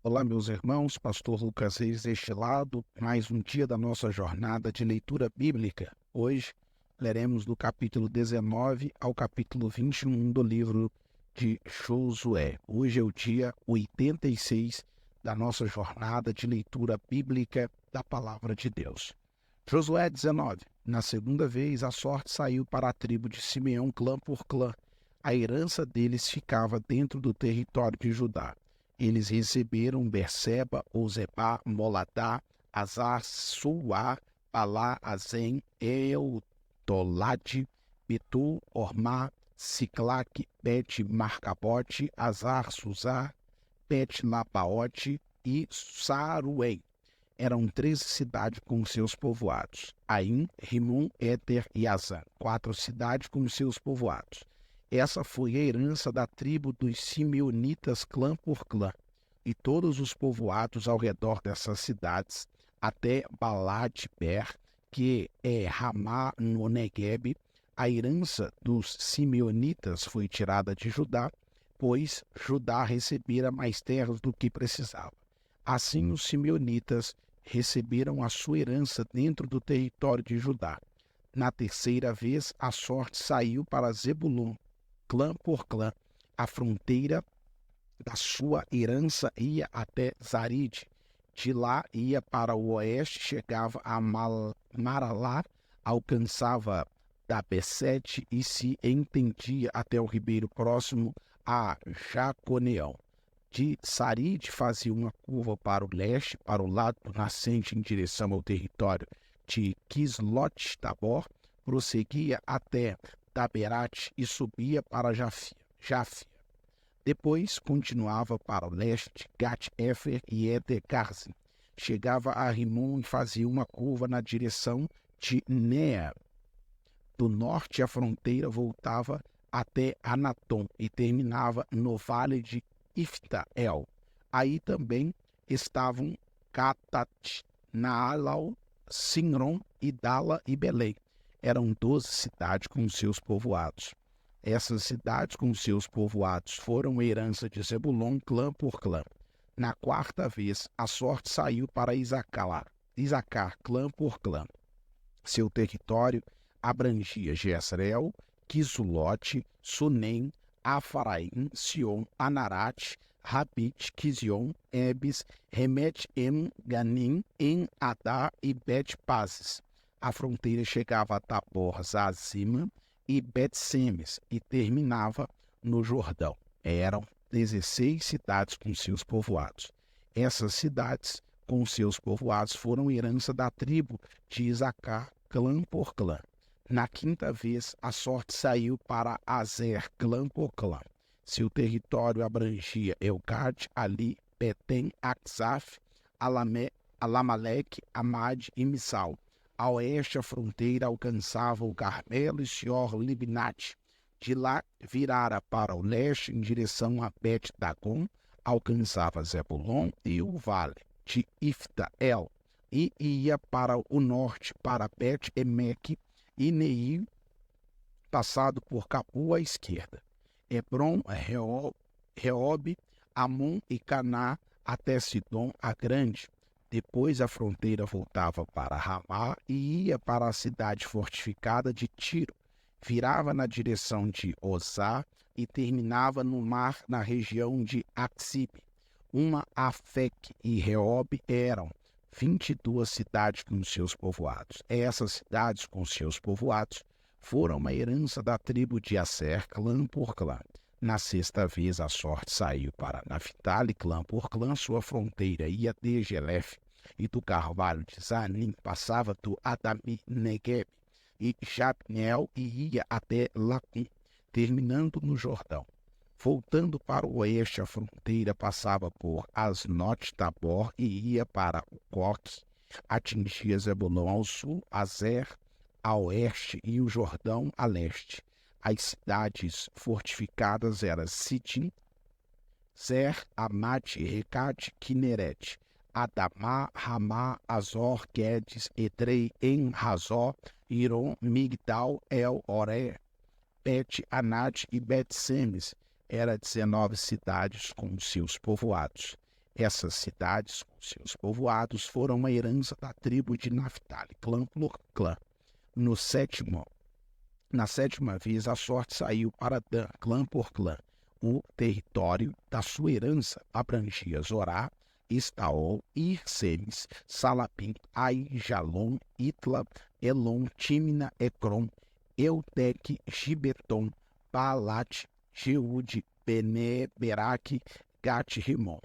Olá, meus irmãos, Pastor Lucas Reis deste lado, mais um dia da nossa jornada de leitura bíblica. Hoje leremos do capítulo 19 ao capítulo 21 do livro de Josué. Hoje é o dia 86 da nossa jornada de leitura bíblica da Palavra de Deus. Josué 19. Na segunda vez, a sorte saiu para a tribo de Simeão, clã por clã. A herança deles ficava dentro do território de Judá. Eles receberam Berseba, Ozebá, Moladá, Azar, Suá, Palá, Azem, Eutolade, Betul, Ormá, Siclac, Bet, Marcabote, Azar, Suzá, Bet, Labaote e Saruém. Eram 13 cidades com seus povoados. Aim, Rimon, Éter e Azã. 4 cidades com seus povoados. Essa foi a herança da tribo dos Simeonitas, clã por clã, e todos os povoados ao redor dessas cidades, até Balat-ber, que é Ramá no Negueb. A herança dos Simeonitas foi tirada de Judá, pois Judá recebera mais terras do que precisava. Assim, os Simeonitas receberam a sua herança dentro do território de Judá. Na terceira vez, a sorte saiu para Zebulon, clã por clã. A fronteira da sua herança ia até Zarid. De lá ia para o oeste, chegava a Maralá, alcançava Dabesete e se entendia até o ribeiro próximo a Jaconeão. De Sarid fazia uma curva para o leste, para o lado nascente em direção ao território de Quislot-Tabor, prosseguia até Daberat e subia para Jáfia. Depois continuava para o leste, Gat-Efer e Edecarzim. Chegava a Rimon e fazia uma curva na direção de Nea. Do norte, a fronteira voltava até Anatom e terminava no vale de Ifta-El. Aí também estavam Catat, Naalau, Sinron, Idala e Belém. Eram 12 cidades com seus povoados. Essas cidades com seus povoados foram herança de Zebulon, clã por clã. Na quarta vez, a sorte saiu para Isacar, clã por clã. Seu território abrangia Jezreel, Quizulote, Sunem, Afaraim, Sion, Anarat, Rabit, Quizion, Ebes, Remet-em, Ganim, En-Adá e Bet-Pazes. A fronteira chegava a Tabor, Zazima e Bet-Semes e terminava no Jordão. Eram 16 cidades com seus povoados. Essas cidades com seus povoados foram herança da tribo de Isacar, clã por clã. Na quinta vez, a sorte saiu para Azer, clã por clã. Seu território abrangia Elgade, Ali, Betem, Aksaf, Alamalec, Amad e Missal. A oeste, a fronteira alcançava o Carmelo e Sior-Libnate. De lá, virara para o leste, em direção a Bet-Dagon, alcançava Zebulon e o vale de Ifta-El, e ia para o norte, para Bet-Emeque e Neir, passado por Capu à esquerda. Hebron, Reob, Amon e Caná, até Sidom a grande. Depois a fronteira voltava para Ramá e ia para a cidade fortificada de Tiro. Virava na direção de Osá e terminava no mar na região de Axibe. Uma Afec e Reob eram 22 cidades com seus povoados. Essas cidades com seus povoados foram uma herança da tribo de Aser, clã por clã. Na sexta vez, a sorte saiu para Naphtali, clã por clã. Sua fronteira ia desde Elef e do carvalho de Zanim, passava do Adami Negueb e Jabneel e ia até Lacum, terminando no Jordão. Voltando para o oeste, a fronteira passava por Asnot-Tabor e ia para o Coque, atingia Zebulon ao sul, Azer a oeste e o Jordão a leste. As cidades fortificadas eram Sitim, Zer, Amate, Recate, Kineret, Adamá, Ramá, Azor, Guedes, Edrei, En-Razó, Iron, Migdal, El-Oré, Bet-Anat e Bet-Semes. Era 19 cidades com seus povoados. Essas cidades, com seus povoados, foram uma herança da tribo de Naftali, clã por clã. Na sétima vez, a sorte saiu para Dan, clã por clã. O território da sua herança abrangia Zorá, Estaol, Irsemes, Salapim, Aijalon, Itla, Elon, Timna, Ecrom, Eutec, Gibeton, Baalat, Jeude, Bené, Beraque, Gat-Rimon,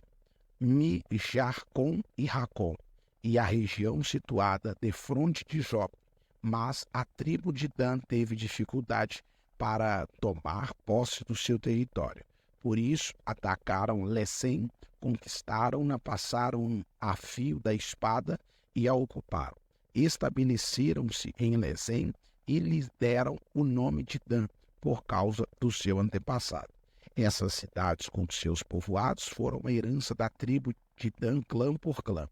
Mijarcom e Racom, e a região situada defronte de Jope. Mas a tribo de Dan teve dificuldade para tomar posse do seu território. Por isso, atacaram Lesem, conquistaram-na, passaram a fio da espada e a ocuparam. Estabeleceram-se em Lesem e lhes deram o nome de Dan, por causa do seu antepassado. Essas cidades, com seus povoados, foram uma herança da tribo de Dan, clã por clã.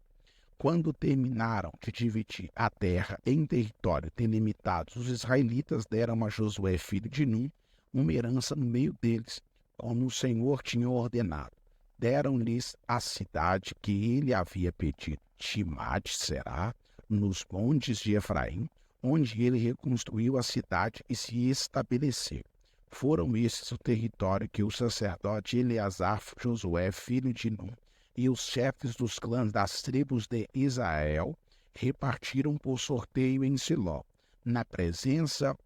Quando terminaram de dividir a terra em territórios delimitados, os israelitas deram a Josué, filho de Num, uma herança no meio deles, como o Senhor tinha ordenado. Deram-lhes a cidade que ele havia pedido, Timate-Será, nos montes de Efraim, onde ele reconstruiu a cidade e se estabeleceu. Foram esses o território que o sacerdote Eleazar, Josué, filho de Num, e os chefes dos clãs das tribos de Israel repartiram por sorteio em Siló, na presença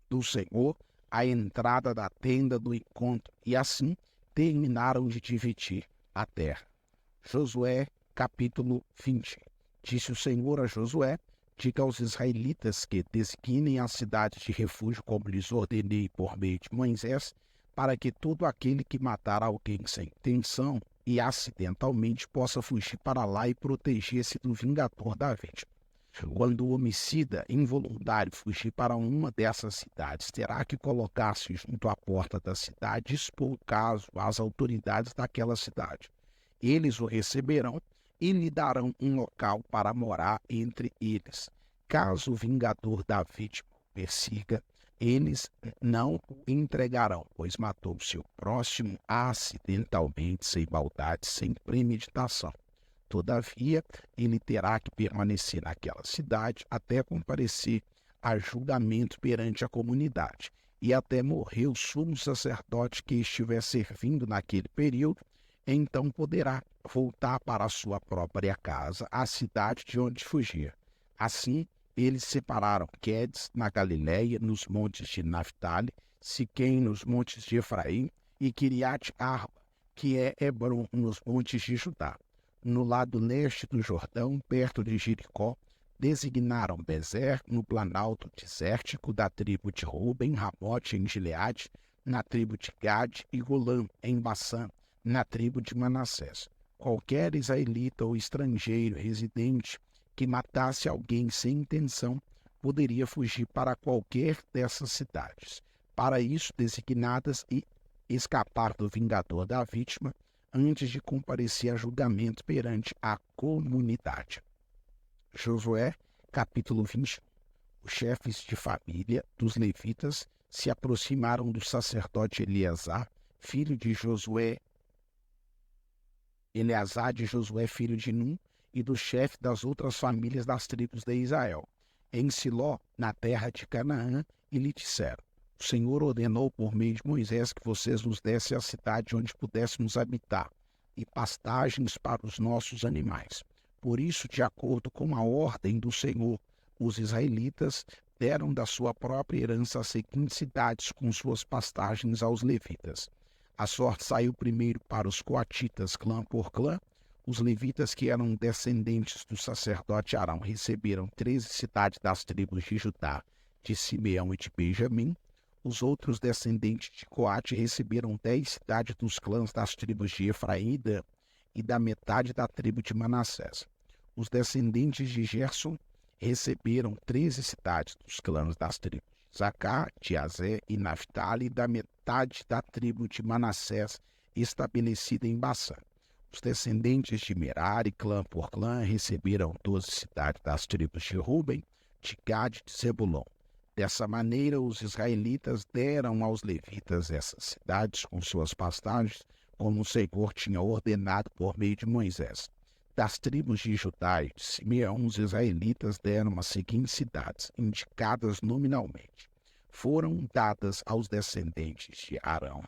do Senhor, à entrada da tenda do encontro, e assim terminaram de dividir a terra. Josué, capítulo 20. Disse o Senhor a Josué: diga aos israelitas que designem a cidade de refúgio como lhes ordenei por meio de Moisés, para que todo aquele que matar alguém sem intenção e acidentalmente possa fugir para lá e proteger-se do vingador da vítima. Quando o homicida involuntário fugir para uma dessas cidades, terá que colocar-se junto à porta da cidade e expor o caso às autoridades daquela cidade. Eles o receberão e lhe darão um local para morar entre eles. Caso o vingador da vítima o persiga, eles não o entregarão, pois matou seu próximo acidentalmente, sem maldade, sem premeditação. Todavia, ele terá que permanecer naquela cidade até comparecer a julgamento perante a comunidade, e até morrer o sumo sacerdote que estiver servindo naquele período. Então poderá voltar para a sua própria casa, a cidade de onde fugia. Assim, eles separaram Quedes na Galiléia, nos montes de Naftali, Siquém nos montes de Efraim, e Quiriate-Arba, que é Hebron, nos montes de Judá. No lado leste do Jordão, perto de Jericó, designaram Bezer, no planalto desértico da tribo de Ruben, Ramote em Gileade, na tribo de Gade, e Golã, em Bassã, na tribo de Manassés. Qualquer israelita ou estrangeiro residente que matasse alguém sem intenção poderia fugir para qualquer dessas cidades, para isso designadas, e escapar do vingador da vítima antes de comparecer a julgamento perante a comunidade. Josué, capítulo 20. Os chefes de família dos levitas se aproximaram do sacerdote Eleazar, filho de Josué, filho de Num, e do chefe das outras famílias das tribos de Israel, em Siló, na terra de Canaã, e lhe disseram: o Senhor ordenou por meio de Moisés que vocês nos dessem a cidade onde pudéssemos habitar, e pastagens para os nossos animais. Por isso, de acordo com a ordem do Senhor, os israelitas deram da sua própria herança as seguintes cidades com suas pastagens aos levitas. A sorte saiu primeiro para os coatitas, clã por clã. Os levitas, que eram descendentes do sacerdote Arão, receberam 13 cidades das tribos de Judá, de Simeão e de Benjamim. Os outros descendentes de Coate receberam 10 cidades dos clãs das tribos de Efraim e da metade da tribo de Manassés. Os descendentes de Gerson receberam 13 cidades dos clãs das tribos de Zacá, de Azé e Naftali, e da metade da tribo de Manassés, estabelecida em Bassã. Os descendentes de Merari, clã por clã, receberam 12 cidades das tribos de Ruben, de Gade e de Zebulon. Dessa maneira, os israelitas deram aos levitas essas cidades com suas pastagens, como o Senhor tinha ordenado por meio de Moisés. Das tribos de Judá e de Simeão, os israelitas deram as seguintes cidades, indicadas nominalmente. Foram dadas aos descendentes de Arão,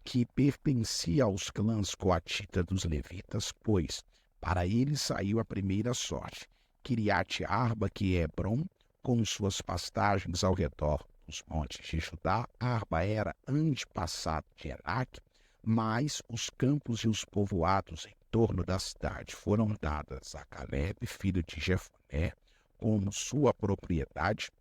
que pertencia aos clãs coatitas dos levitas, pois para eles saiu a primeira sorte. Kiriat Arba, que é Hebron, com suas pastagens ao redor dos montes de Judá. Arba era antepassado de Enac, mas os campos e os povoados em torno da cidade foram dadas a Caleb, filho de Jefoné, como sua propriedade.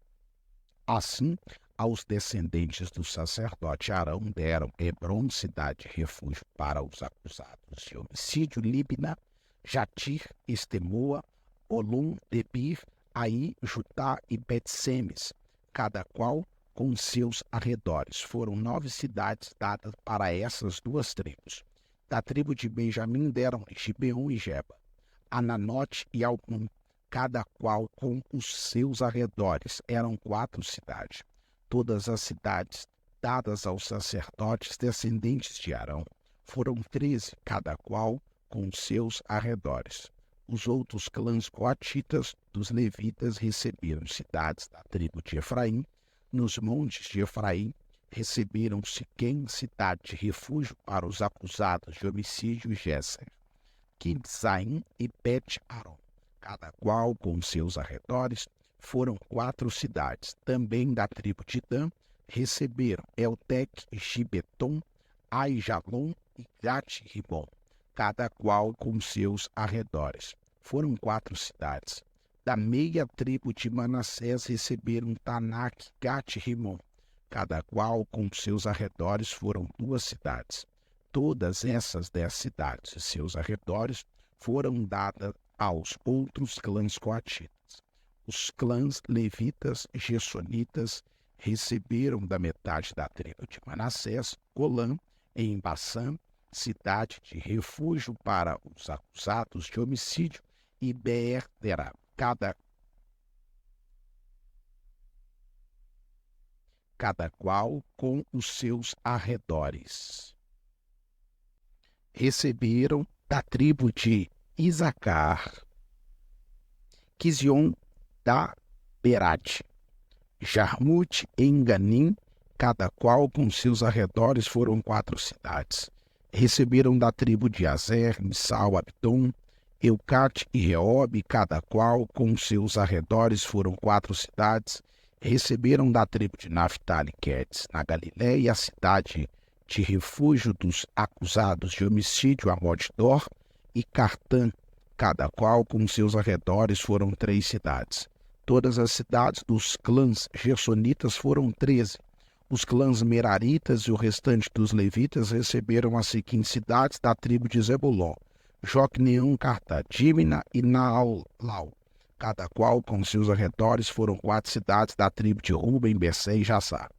Assim, aos descendentes do sacerdote Arão deram Hebron, cidade refúgio para os acusados de homicídio, Libna, Jatir, Estemoa, Olum, Debir, Aí, Jutá e Bet-Semes, cada qual com seus arredores. Foram 9 cidades dadas para essas duas tribos. Da tribo de Benjamim deram Gibeon e Geba, Ananote e Alpum, cada qual com os seus arredores. Eram 4 cidades. Todas as cidades dadas aos sacerdotes descendentes de Arão foram 13, cada qual com os seus arredores. Os outros clãs coatitas dos levitas receberam cidades da tribo de Efraim. Nos montes de Efraim receberam Siquém, cidade de refúgio para os acusados de homicídio, Géser, Kibzaim e Bet-Aron, cada qual com seus arredores. Foram 4 cidades. Também da tribo de Dan receberam Eltec, Gibeton, Aijalon e Gat-Ribon, cada qual com seus arredores. Foram 4 cidades. Da meia tribo de Manassés receberam Tanak, Gat-Rimon, cada qual com seus arredores. Foram 2 cidades. Todas essas 10 cidades e seus arredores foram dadas aos outros clãs coatitas. Os clãs levitas, gersonitas, receberam da metade da tribo de Manassés, Golã, em Bassã, cidade de refúgio para os acusados de homicídio, e Beer-Derá, cada qual com os seus arredores. Receberam da tribo de Isacar, Quizion da Berate, Jarmute e Enganim, cada qual com seus arredores. Foram 4 cidades. Receberam da tribo de Azer, Missal, Abdom, Eucate e Reobe, cada qual com seus arredores. Foram 4 cidades. Receberam da tribo de Naphtali, Quedes, na Galiléia, a cidade de refúgio dos acusados de homicídio, Amod-Dor e Cartã, cada qual com seus arredores. Foram 3 cidades. Todas as cidades dos clãs gersonitas foram 13. Os clãs meraritas e o restante dos levitas receberam as seguintes cidades da tribo de Zebulon: Jocneão, Cartá, Dímina e Naalau, cada qual com seus arredores. Foram 4 cidades da tribo de Ruben, Bessé e Jassá.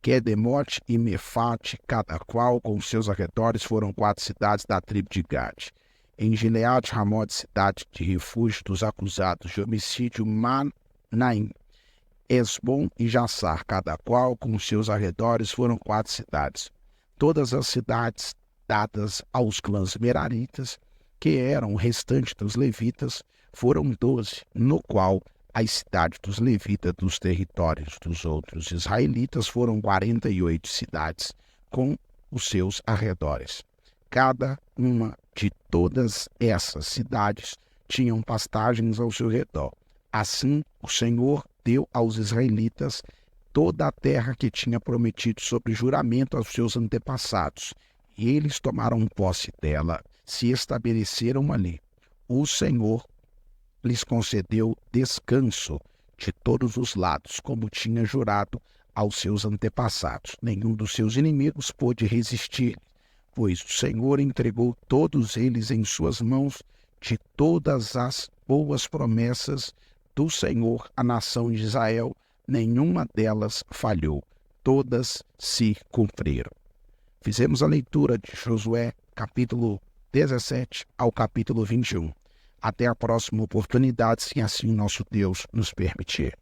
Quedemote e Mefate, cada qual com seus arredores. Foram 4 cidades da tribo de Gade. Em Gileade, Ramot, cidade de refúgio dos acusados de homicídio, Manaim, Esbom e Jassar, cada qual com seus arredores. Foram 4 cidades. Todas as cidades dadas aos clãs meraritas, que eram o restante dos levitas, foram 12, no qual as cidades dos levitas dos territórios dos outros israelitas foram 48 cidades com os seus arredores. Cada uma de todas essas cidades tinham pastagens ao seu redor. Assim, o Senhor deu aos israelitas toda a terra que tinha prometido sob juramento aos seus antepassados, e eles tomaram posse dela, se estabeleceram ali. O Senhor lhes concedeu descanso de todos os lados, como tinha jurado aos seus antepassados. Nenhum dos seus inimigos pôde resistir, pois o Senhor entregou todos eles em suas mãos. De todas as boas promessas do Senhor à nação de Israel, nenhuma delas falhou, todas se cumpriram. Fizemos a leitura de Josué, capítulo 17 ao capítulo 21. Até a próxima oportunidade, se assim nosso Deus nos permitir.